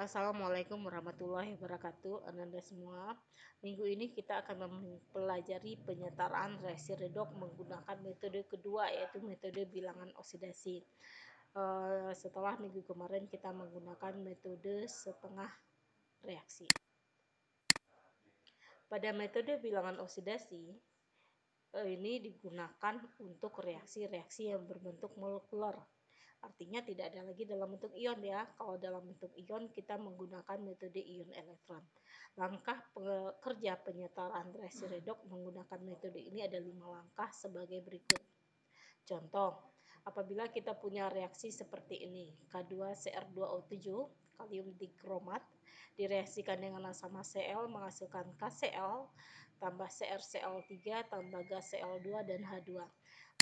Assalamualaikum warahmatullahi wabarakatuh, Anda semua. Minggu ini kita akan mempelajari penyetaraan reaksi redoks menggunakan metode kedua, yaitu metode bilangan oksidasi. Setelah minggu kemarin kita menggunakan metode setengah reaksi. Pada metode bilangan oksidasi, ini digunakan untuk reaksi-reaksi yang berbentuk molekuler. Artinya tidak ada lagi dalam bentuk ion ya. Kalau dalam bentuk ion kita menggunakan metode ion elektron. Langkah kerja penyetaraan reaksi redoks menggunakan metode ini ada 5 langkah sebagai berikut. Contoh, apabila kita punya reaksi seperti ini, K2Cr2O7, kalium dikromat, direaksikan dengan asam HCl menghasilkan KCl, tambah CrCl3, tambah gas Cl2 dan H2.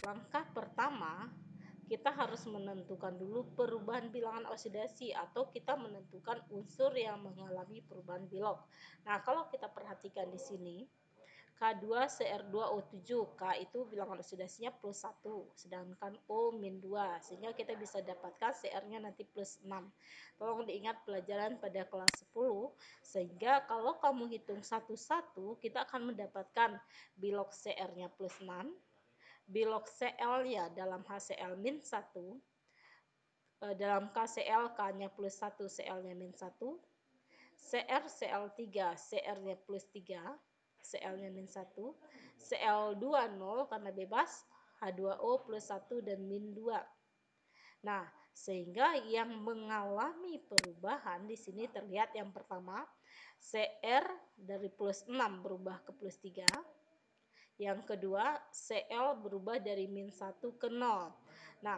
Langkah pertama, kita harus menentukan dulu perubahan bilangan oksidasi atau kita menentukan unsur yang mengalami perubahan bilok. Nah, kalau kita perhatikan di sini, K2Cr2O7, K itu bilangan oksidasinya plus 1, sedangkan O min 2, sehingga kita bisa dapatkan Cr-nya nanti plus 6. Tolong diingat pelajaran pada kelas 10, sehingga kalau kamu hitung satu-satu, kita akan mendapatkan bilok Cr-nya plus 6, bilok Cl-nya dalam HCl min 1, dalam KCl K-nya plus 1, Cl-nya min 1, Cr Cl3, Cr-nya plus 3, Cl-nya min 1, Cl2 0 karena bebas, H2O plus 1 dan min 2. Nah, sehingga yang mengalami perubahan di sini terlihat yang pertama, Cr dari plus 6 berubah ke plus 3. Yang kedua, Cl berubah dari min 1 ke 0. Nah,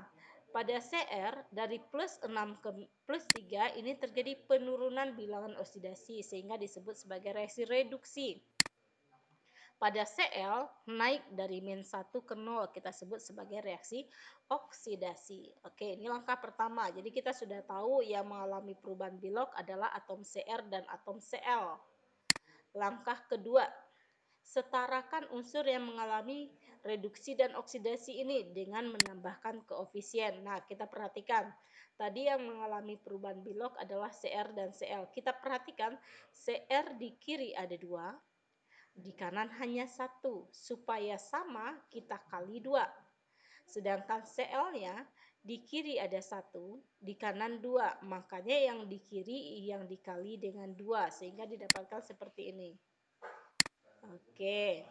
pada Cr dari plus 6 ke plus 3 ini terjadi penurunan bilangan oksidasi sehingga disebut sebagai reaksi reduksi. Pada Cl naik dari min 1 ke 0 kita sebut sebagai reaksi oksidasi. Oke, ini langkah pertama. Jadi kita sudah tahu yang mengalami perubahan bilok adalah atom Cr dan atom Cl. Langkah kedua, setarakan unsur yang mengalami reduksi dan oksidasi ini dengan menambahkan koefisien. Nah, kita perhatikan. Tadi yang mengalami perubahan bilok adalah Cr dan Cl. Kita perhatikan Cr di kiri ada 2, di kanan hanya 1. Supaya sama, kita kali 2. Sedangkan Cl-nya di kiri ada 1, di kanan 2. Makanya yang di kiri yang dikali dengan 2 sehingga didapatkan seperti ini. Oke,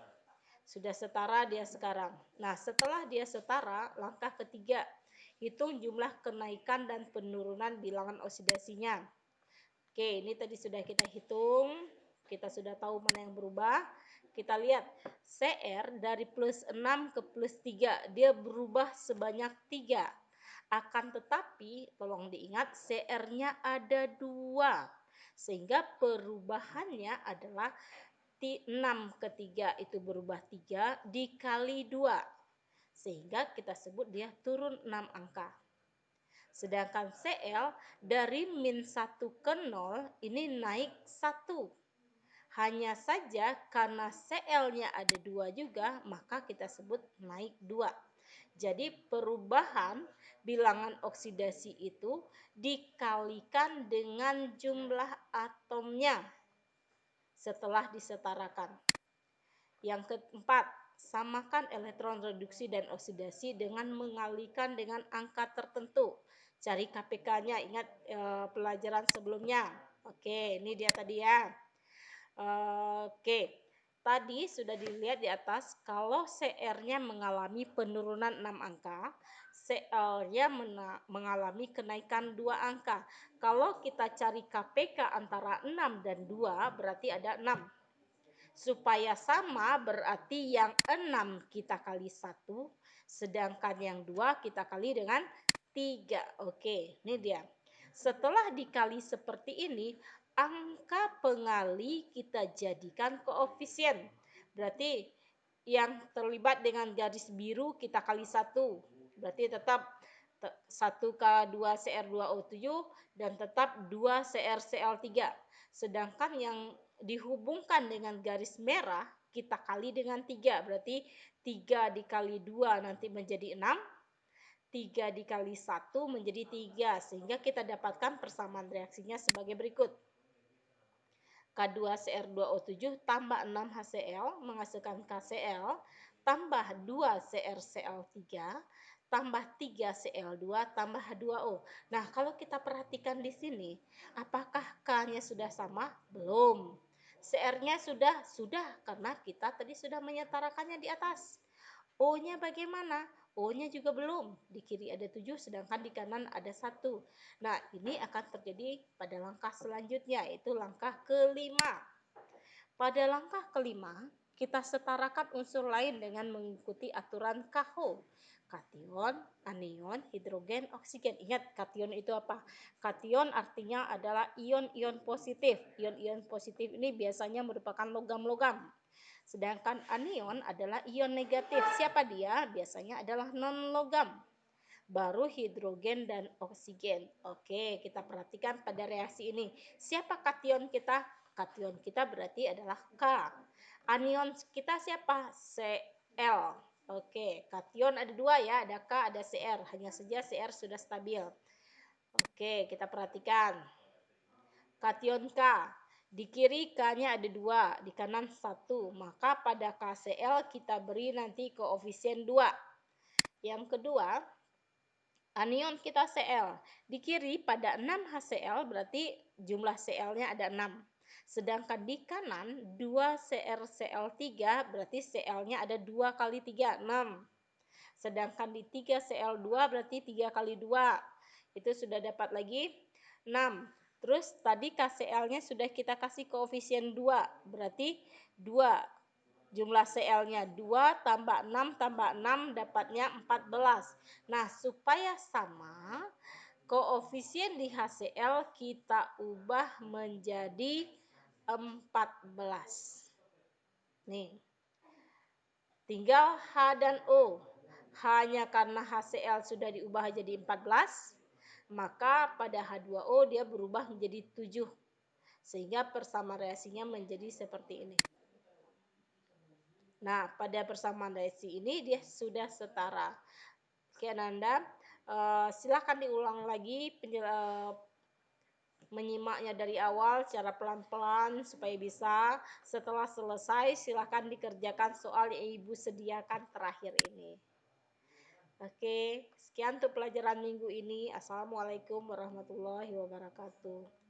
sudah setara dia sekarang. Nah, setelah dia setara, langkah ketiga, hitung jumlah kenaikan dan penurunan bilangan oksidasinya. Oke, ini tadi sudah kita hitung, kita sudah tahu mana yang berubah. Kita lihat, Cr dari plus 6 ke plus 3, dia berubah sebanyak 3. Akan tetapi, tolong diingat, Cr-nya ada 2. Sehingga perubahannya adalah 6 ke 3 itu berubah 3 dikali 2. Sehingga kita sebut dia turun 6 angka. Sedangkan Cl dari min 1 ke 0 ini naik 1. Hanya saja karena Cl-nya ada 2 juga, maka kita sebut naik 2. Jadi perubahan bilangan oksidasi itu dikalikan dengan jumlah atomnya setelah disetarakan. Yang keempat, samakan elektron reduksi dan oksidasi dengan mengalikan dengan angka tertentu. Cari KPK-nya, ingat pelajaran sebelumnya. Oke, ini dia tadi ya. Oke, tadi sudah dilihat di atas kalau Cr-nya mengalami penurunan 6 angka, Cl-nya mengalami kenaikan 2 angka. Kalau kita cari KPK antara 6 dan 2 berarti ada 6. Supaya sama berarti yang 6 kita kali 1, sedangkan yang 2 kita kali dengan 3. Oke, ini dia. Setelah dikali seperti ini, angka pengali kita jadikan koefisien. Berarti yang terlibat dengan garis biru kita kali 1. Berarti tetap 1K2Cr2O7 dan tetap 2CrCl3. Sedangkan yang dihubungkan dengan garis merah kita kali dengan 3. Berarti 3 dikali 2 nanti menjadi 6. 3 dikali 1 menjadi 3, sehingga kita dapatkan persamaan reaksinya sebagai berikut. K2CR2O7 tambah 6 HCl menghasilkan KCl tambah 2 CrCl3 tambah 3 Cl2 tambah H2O. Nah, kalau kita perhatikan di sini, apakah K-nya sudah sama? Belum. Cr-nya sudah karena kita tadi sudah menyetarakannya di atas. O-nya bagaimana? O-nya juga belum. Di kiri ada 7, sedangkan di kanan ada 1. Nah, ini akan terjadi pada langkah selanjutnya, yaitu langkah kelima. Pada langkah kelima, kita setarakan unsur lain dengan mengikuti aturan KAHO. Kation, anion, hidrogen, oksigen. Ingat, kation itu apa? Kation artinya adalah ion-ion positif. Ion-ion positif ini biasanya merupakan logam-logam. Sedangkan anion adalah ion negatif. Siapa dia? Biasanya adalah non-logam. Baru hidrogen dan oksigen. Oke, kita perhatikan pada reaksi ini. Siapa kation kita? Kation kita berarti adalah K. Anion kita siapa? Cl. Oke, kation ada 2 ya, ada K, ada Cr. Hanya saja Cr sudah stabil. Oke, kita perhatikan. Kation K. Di kiri K-nya ada 2, di kanan 1. Maka pada KCl kita beri nanti koefisien 2. Yang kedua, anion kita Cl. Di kiri pada 6 HCl berarti jumlah Cl-nya ada 6. Sedangkan di kanan 2 CrCl3 berarti Cl-nya ada 2 kali 3, 6. Sedangkan di 3 Cl2 berarti 3 kali 2. Itu sudah dapat lagi 6. Terus tadi KCl-nya sudah kita kasih koefisien 2, berarti 2. Jumlah Cl-nya 2 tambah 6 tambah 6 dapatnya 14. Nah, supaya sama, koefisien di HCl kita ubah menjadi 14. Nih, tinggal H dan O. Hanya karena HCl sudah diubah jadi 14, maka pada H2O dia berubah menjadi 7. Sehingga persamaan reaksinya menjadi seperti ini. Nah, pada persamaan reaksi ini dia sudah setara. Oke, Nanda, silakan diulang lagi menyimaknya dari awal secara pelan-pelan supaya bisa. Setelah selesai, silakan dikerjakan soal yang Ibu sediakan terakhir ini. Oke, sekian untuk pelajaran minggu ini. Assalamualaikum warahmatullahi wabarakatuh.